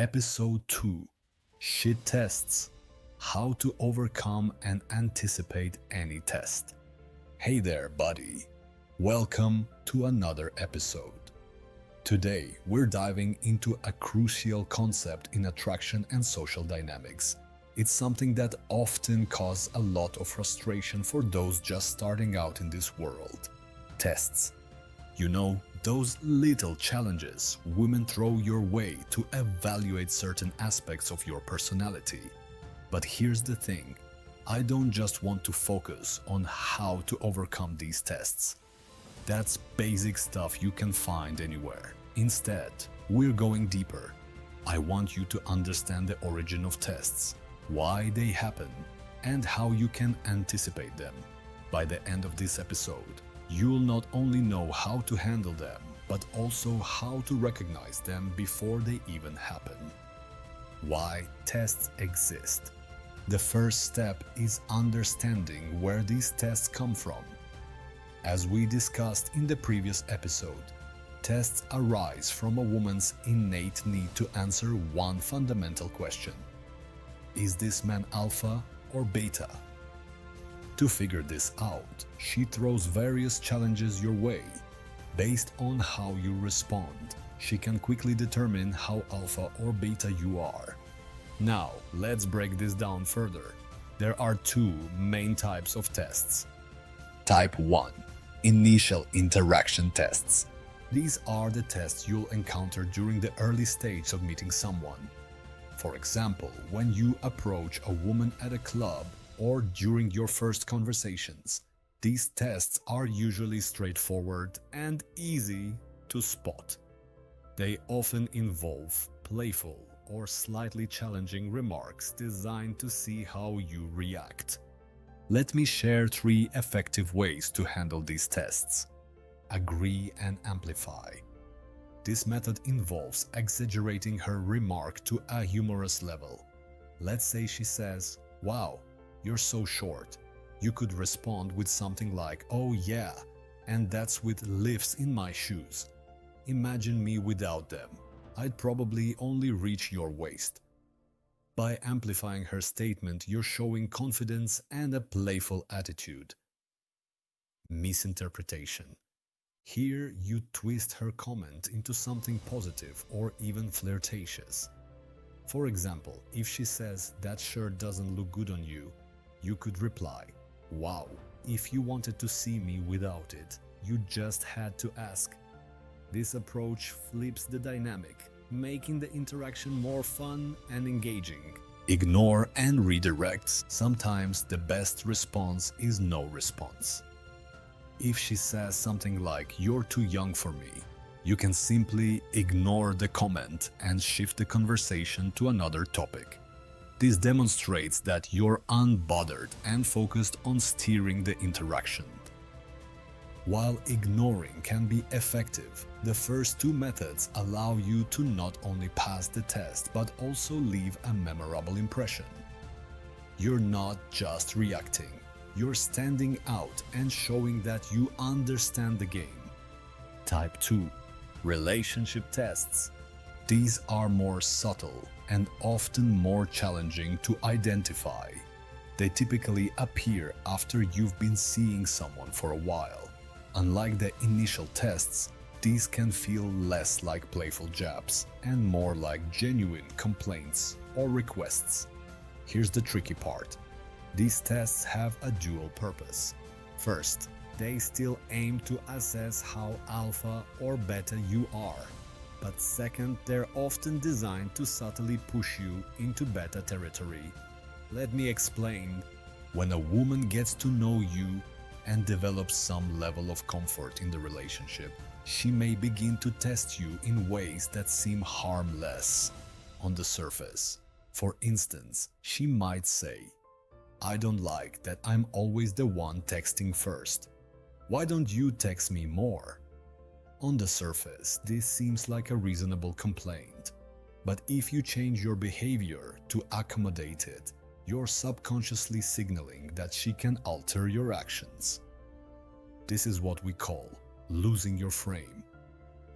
Episode 2: Shit Tests: How to Overcome and Anticipate Any Test. Hey there, buddy. Welcome to another episode. Today, we're diving into a crucial concept in attraction and social dynamics. It's something that often causes a lot of frustration for those just starting out in this world. Tests. You know, those little challenges women throw your way to evaluate certain aspects of your personality. But here's the thing, I don't just want to focus on how to overcome these tests. That's basic stuff you can find anywhere. Instead, we're going deeper. I want you to understand the origin of tests, why they happen, and how you can anticipate them. By the end of this episode, you'll not only know how to handle them, but also how to recognize them before they even happen. Why tests exist. The first step is understanding where these tests come from. As we discussed in the previous episode, tests arise from a woman's innate need to answer one fundamental question. Is this man alpha or beta? To figure this out, she throws various challenges your way. Based on how you respond, she can quickly determine how alpha or beta you are. Now, let's break this down further. There are two main types of tests. Type 1: Initial interaction tests. These are the tests you'll encounter during the early stage of meeting someone. For example, when you approach a woman at a club or during your first conversations. These tests are usually straightforward and easy to spot. They often involve playful or slightly challenging remarks designed to see how you react. Let me share 3 effective ways to handle these tests. Agree and amplify. This method involves exaggerating her remark to a humorous level. Let's say she says, "Wow, you're so short." You could respond with something like, "Oh yeah, and that's with lifts in my shoes. Imagine me without them. I'd probably only reach your waist." By amplifying her statement, you're showing confidence and a playful attitude. Misinterpretation. Here, you twist her comment into something positive or even flirtatious. For example, if she says, "That shirt doesn't look good on you," you could reply, "Wow, if you wanted to see me without it, you just had to ask." This approach flips the dynamic, making the interaction more fun and engaging. Ignore and redirect. Sometimes the best response is no response. If she says something like, "You're too young for me," you can simply ignore the comment and shift the conversation to another topic. This demonstrates that you're unbothered and focused on steering the interaction. While ignoring can be effective, the first 2 methods allow you to not only pass the test but also leave a memorable impression. You're not just reacting, you're standing out and showing that you understand the game. Type 2: Relationship tests. These are more subtle and often more challenging to identify. They typically appear after you've been seeing someone for a while. Unlike the initial tests, these can feel less like playful jabs and more like genuine complaints or requests. Here's the tricky part. These tests have a dual purpose. First, they still aim to assess how alpha or beta you are. But second, they're often designed to subtly push you into beta territory. Let me explain. When a woman gets to know you and develops some level of comfort in the relationship, she may begin to test you in ways that seem harmless on the surface. For instance, she might say, "I don't like that I'm always the one texting first. Why don't you text me more?" On the surface, this seems like a reasonable complaint. But if you change your behavior to accommodate it, you're subconsciously signaling that she can alter your actions. This is what we call losing your frame.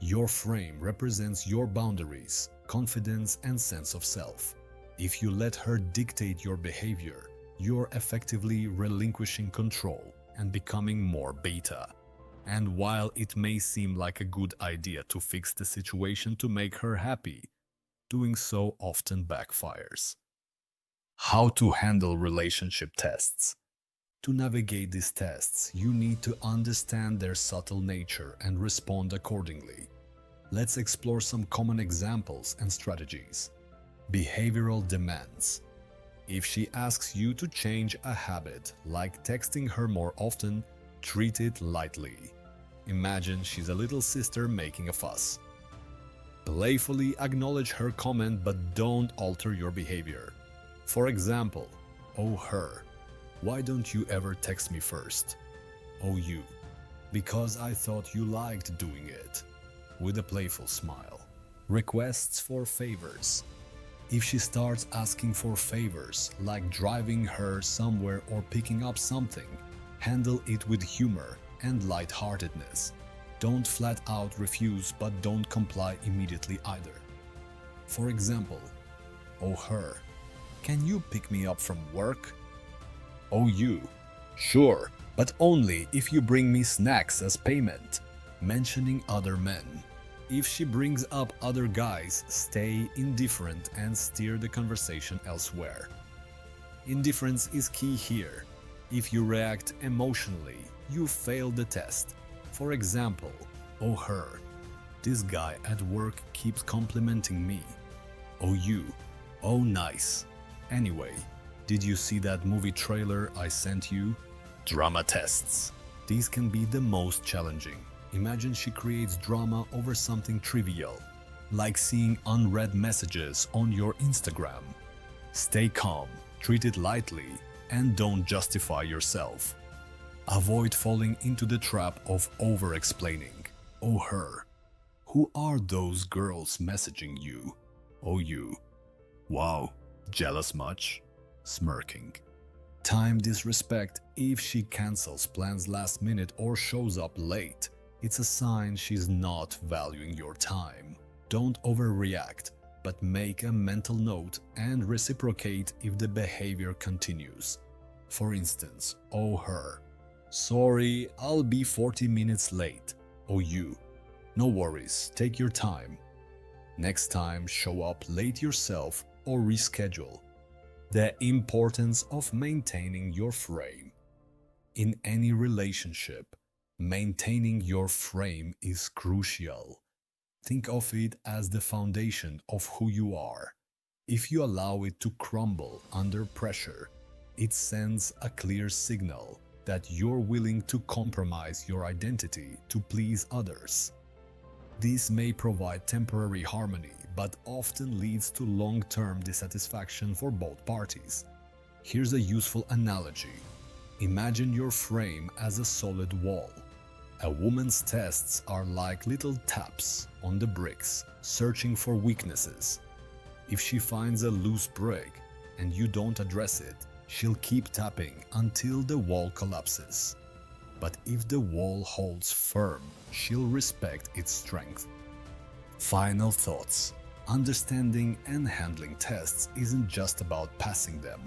Your frame represents your boundaries, confidence, and sense of self. If you let her dictate your behavior, you're effectively relinquishing control and becoming more beta. And while it may seem like a good idea to fix the situation to make her happy, doing so often backfires. How to handle relationship tests. To navigate these tests, you need to understand their subtle nature and respond accordingly. Let's explore some common examples and strategies. Behavioral demands. If she asks you to change a habit, like texting her more often, treat it lightly. Imagine she's a little sister making a fuss. Playfully acknowledge her comment but don't alter your behavior. For example, "Oh her, why don't you ever text me first?" "Oh you, because I thought you liked doing it," with a playful smile. Requests for favors. If she starts asking for favors, like driving her somewhere or picking up something, handle it with humor and lightheartedness. Don't flat out refuse, but don't comply immediately either. For example, "Oh her, can you pick me up from work?" "Oh you, sure, but only if you bring me snacks as payment." Mentioning other men. If she brings up other guys, stay indifferent and steer the conversation elsewhere. Indifference is key here. If you react emotionally, you fail the test. For example, "Oh her, this guy at work keeps complimenting me." "Oh you, oh nice. Anyway, did you see that movie trailer I sent you?" Drama tests. These can be the most challenging. Imagine she creates drama over something trivial, like seeing unread messages on your Instagram. Stay calm, treat it lightly, and don't justify yourself. Avoid falling into the trap of over-explaining. "Oh her, who are those girls messaging you?" "Oh you, wow, jealous much?" Smirking. Time disrespect. If she cancels plans last minute or shows up late, it's a sign she's not valuing your time. Don't overreact, but make a mental note and reciprocate if the behavior continues. For instance, "Oh her, sorry, I'll be 40 minutes late." "Oh you, no worries, take your time." Next time, show up late yourself or reschedule. The importance of maintaining your frame. In any relationship, maintaining your frame is crucial. Think of it as the foundation of who you are. If you allow it to crumble under pressure, it sends a clear signal that you're willing to compromise your identity to please others. This may provide temporary harmony, but often leads to long-term dissatisfaction for both parties. Here's a useful analogy. Imagine your frame as a solid wall. A woman's tests are like little taps on the bricks, searching for weaknesses. If she finds a loose brick and you don't address it, she'll keep tapping until the wall collapses. But if the wall holds firm, she'll respect its strength. Final thoughts. Understanding and handling tests isn't just about passing them.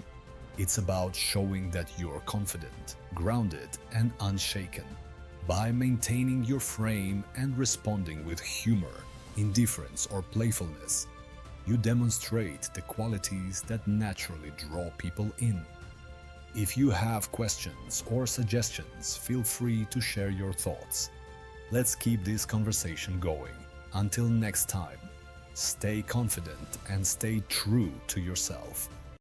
It's about showing that you're confident, grounded, and unshaken. By maintaining your frame and responding with humor, indifference, or playfulness, you demonstrate the qualities that naturally draw people in. If you have questions or suggestions, feel free to share your thoughts. Let's keep this conversation going. Until next time, stay confident and stay true to yourself.